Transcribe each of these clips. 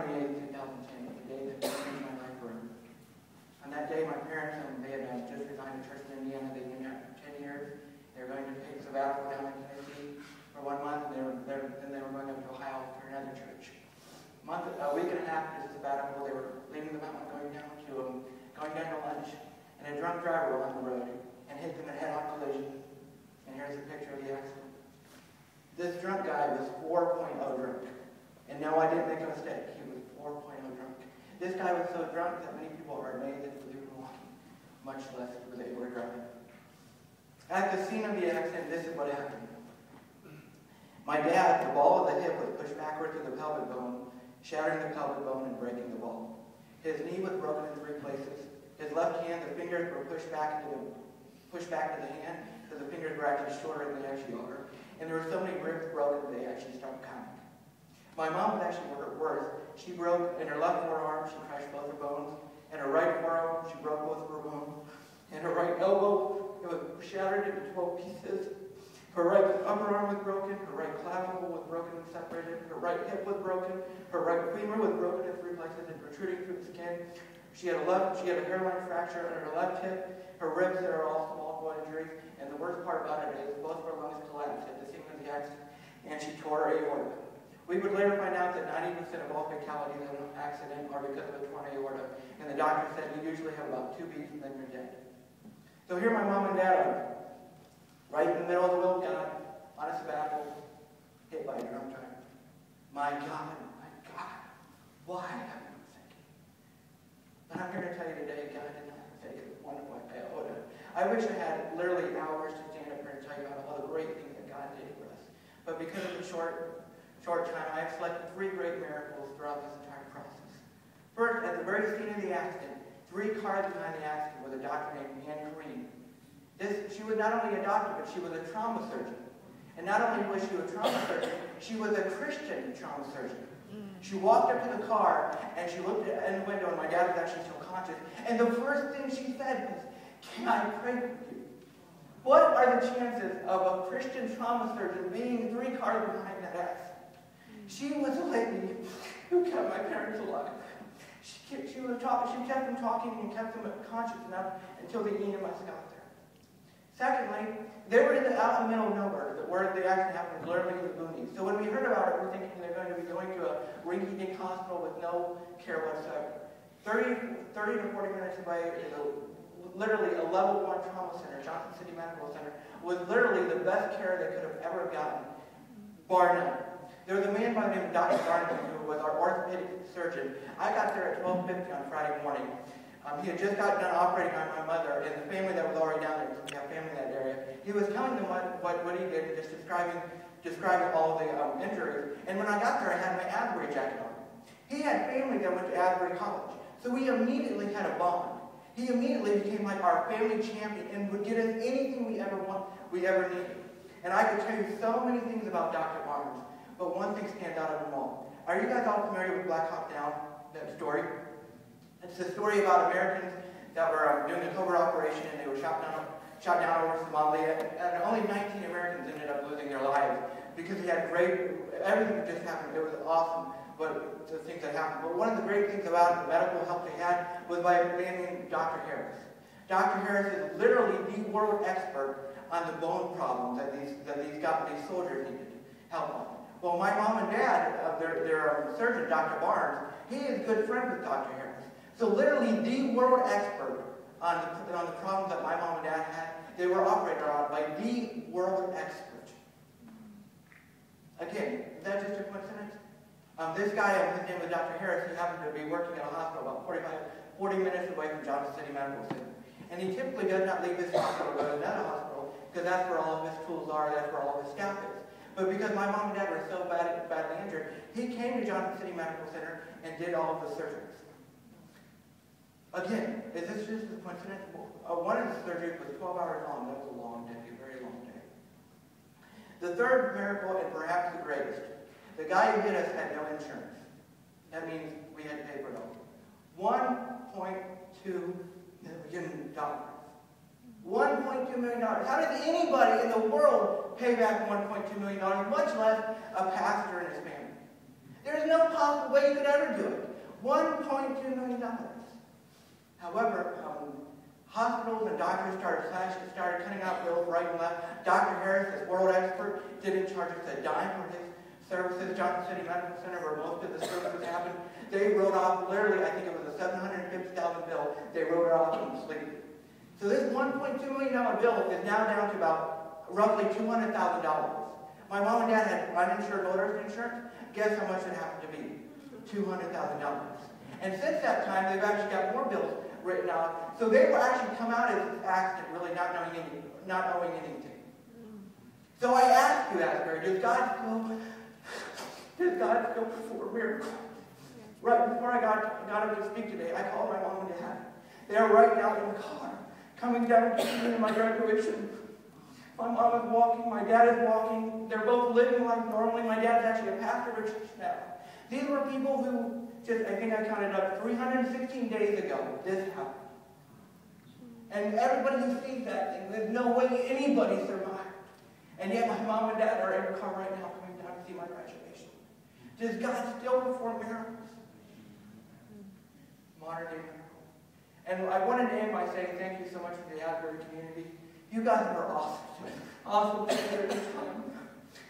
28th, 2010, the day that changed my life forever. On that day, my parents, they had just resigned to church in Indiana. They'd been there for 10 years. They were going to take a sabbatical down in Tennessee for 1 month, and then they were going up to Ohio for another church. A week and a half into the sabbatical, they were leaving the mountain, going down to lunch, and a drunk driver was on the road and hit them in a head-on collision. And here's a picture of the accident. This drunk guy was 4.0 drunk. And no, I didn't make a mistake. He was 4.0 drunk. This guy was so drunk that many people are amazed that he was even walking, much less was able to drive. At the scene of the accident, this is what happened. My dad, the ball of the hip was pushed backward through the pelvic bone, shattering the pelvic bone and breaking the ball. His knee was broken in 3 places. His left hand, the fingers were pushed back to the hand, so the fingers were actually shorter than they actually are. And there were so many ribs broken that they actually stopped counting. My mom was actually worse. She broke in her left forearm, she crushed both her bones. In her right forearm, she broke both of her bones. In her right elbow, it was shattered into 12 pieces. Her right upper arm was broken. Her right clavicle was broken and separated. Her right hip was broken. Her right femur was broken in 3 places and protruding through the skin. She had a hairline fracture on her left hip. Her ribs are all small bone injuries. And the worst part about it is both of her lungs collapsed at the scene of the accident, and she tore her aorta. We would later find out that 90% of all fatalities in an accident are because of a torn aorta, and the doctor said you usually have about 2 beats and then you're dead. So here my mom and dad are, right in the middle of the will of God, on a sabbatical, hit by a drunk driver. My God, why have you forsaken? But I'm here to tell you today, God did not forsake one of my aorta. I wish I had literally hours to stand up here and tell you about all the great things that God did for us. But because of the short time, I have selected 3 great miracles throughout this entire process. First, at the very scene of the accident, 3 cars behind the accident was a doctor named Anne Kareem. She was not only a doctor, but she was a trauma surgeon. And not only was she a trauma surgeon, she was a Christian trauma surgeon. She walked up to the car, and she looked in the window, and my dad was actually still conscious. And the first thing she said was, "Can I pray with you?" What are the chances of a Christian trauma surgeon being 3 cars behind that accident? She was a lady who kept my parents alive. She kept them talking and kept them conscious enough until the EMS got there. Secondly, they were out in the middle of nowhere, where the accident happened, literally in the boonies. So when we heard about it, we're thinking they're going to be going to a rinky-dink hospital with no care whatsoever. 30 to 40 minutes away is literally a level 1 trauma center. Johnson City Medical Center was literally the best care they could have ever gotten, bar none. There was a man by the name of Dr. Garner who was our orthopedic surgeon. I got there at 12:50 on Friday morning. He had just got done operating on my mother and the family that was already down there, because we have family in that area. He was telling them what he did and just describing all the injuries. And when I got there, I had my Asbury jacket on. He had family that went to Asbury College. So we immediately had a bond. He immediately became like our family champion and would get us anything we ever needed. And I could tell you so many things about Dr. Barnes, but one thing stands out of them all. Are you guys all familiar with Black Hawk Down, that story? It's a story about Americans that were doing a covert operation, and they were shot down over Somalia, and only 19 Americans ended up losing their lives because he had everything that just happened. It was awesome, but the things that happened. But one of the great things about the medical help they had was by a man named Dr. Harris. Dr. Harris is literally the world expert on the bone problems that these soldiers needed help on. Well, my mom and dad, their surgeon, Dr. Barnes, he is good friends with Dr. Harris. So literally the world expert on the problems that my mom and dad had, they were operated on by the world expert. Again, is that just a coincidence? This guy, his name was Dr. Harris, he happened to be working at a hospital about 40 minutes away from Johnson City Medical Center. And he typically does not leave this hospital to go to another hospital, because that's where all of his tools are, that's where all of his staff is. But because my mom and dad were so badly injured, he came to Johnson City Medical Center and did all of the surgeries. Again, is this just a coincidence? One of the surgeries was 12 hours long. That was a long day, a very long day. The third miracle, and perhaps the greatest, the guy who hit us had no insurance. That means we had to pay for it all. $1.2 million. $1.2 million. How does anybody in the world pay back $1.2 million, much less a pastor and his family? There's no possible way you could ever do it. $1.2 million. However, hospitals and doctors started cutting out bills right and left. Dr. Harris, this world expert, didn't charge us a dime for his services. Johnson City Medical Center, where most of the services happened, they wrote off, literally, I think it was a $750,000 bill. They wrote it off completely. So this $1.2 million bill is now down to about roughly $200,000. My mom and dad had uninsured motorist insurance. Guess how much it happened to be? $200,000. And since that time, they've actually got more bills written out. So they will actually come out of this accident really not owing anything. So I ask you, Asbury, does God go before miracles? Right before I got up to speak today, I called my mom and dad. They're right now in the car, coming down to see me in my graduation. My mom is walking, my dad is walking. They're both living life normally. My dad's actually a pastor of a church now. These were people who, I think I counted up, 316 days ago, this happened. And everybody who sees that thing, there's no way anybody survived. And yet my mom and dad are in the car right now coming down to see my graduation. Does God still perform miracles? Modern day miracle. And I wanted to end by saying thank you so much to the Asbury community. You guys were awesome. Awesome together this time.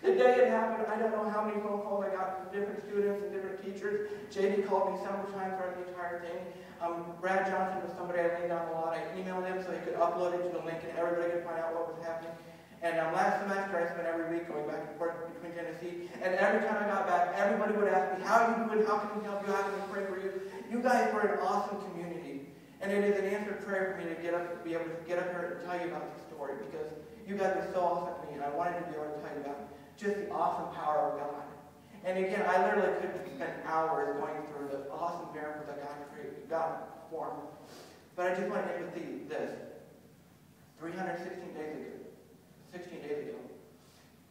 The day it happened, I don't know how many phone calls I got from different students and different teachers. JD called me several times throughout the entire thing. Brad Johnson was somebody I leaned on a lot. I emailed him so he could upload it to the link and everybody could find out what was happening. And last semester, I spent every week going back and forth between Tennessee. And every time I got back, everybody would ask me, how are you doing? How can we help you? How can we pray for you? You guys were an awesome community. And it is an answered prayer for me to be able to get up here and tell you about this story, because you guys are so awesome to me, and I wanted to be able to tell you about just the awesome power of God. And again, I literally could spend hours going through the awesome miracles that God performed. But I just want to end with this. 316 days ago.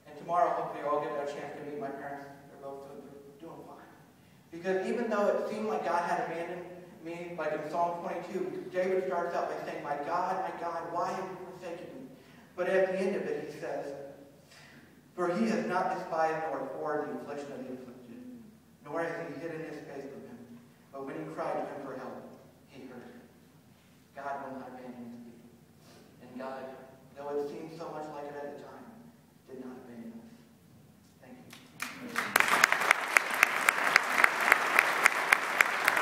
And tomorrow, hopefully, I'll get a chance to meet my parents. They're both doing fine. Because even though it seemed like God had abandoned me, like in Psalm 22, David starts out by saying, my God, why have you forsaken me? But at the end of it, he says, for he has not despised nor abhorred the affliction of the afflicted, nor has he hidden his face from him. But when he cried to him for help, he heard.